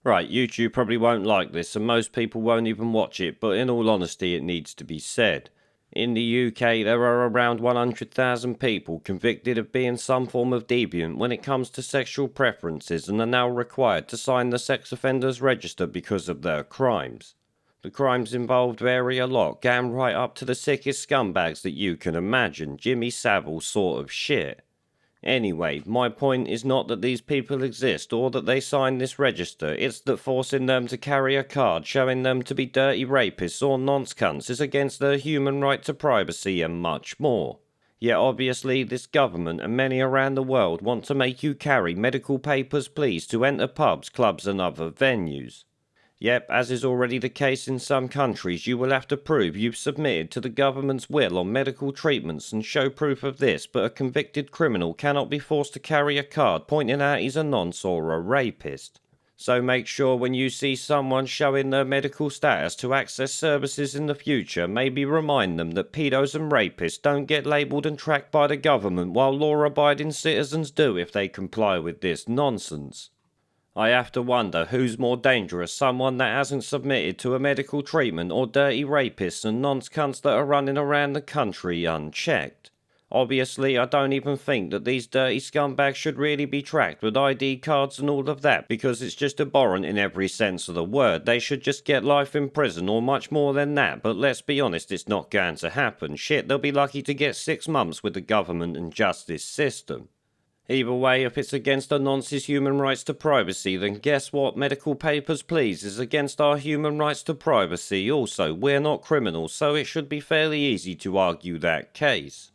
Right, YouTube probably won't like this, and most people won't even watch it, but in all honesty, it needs to be said. In the UK, there are around 100,000 people convicted of being some form of deviant when it comes to sexual preferences and are now required to sign the sex offenders register because of their crimes. The crimes involved vary a lot, going right up to the sickest scumbags that you can imagine, Jimmy Savile sort of shit. Anyway, my point is not that these people exist or that they sign this register, it's that forcing them to carry a card showing them to be dirty rapists or nonce cunts is against their human right to privacy and much more. Yet obviously this government and many around the world want to make you carry medical papers please to enter pubs, clubs and other venues. Yep, as is already the case in some countries, you will have to prove you've submitted to the government's will on medical treatments and show proof of this, but a convicted criminal cannot be forced to carry a card pointing out he's a nonce or a rapist. So make sure when you see someone showing their medical status to access services in the future, maybe remind them that pedos and rapists don't get labelled and tracked by the government while law-abiding citizens do if they comply with this nonsense. I have to wonder who's more dangerous, someone that hasn't submitted to a medical treatment or dirty rapists and nonce cunts that are running around the country unchecked. Obviously, I don't even think that these dirty scumbags should really be tracked with ID cards and all of that because it's just abhorrent in every sense of the word. They should just get life in prison or much more than that, but let's be honest, it's not going to happen. Shit, they'll be lucky to get 6 months with the government and justice system. Either way, if it's against a nonce's human rights to privacy, then guess what? Medical papers, please, is against our human rights to privacy. Also, we're not criminals, so it should be fairly easy to argue that case.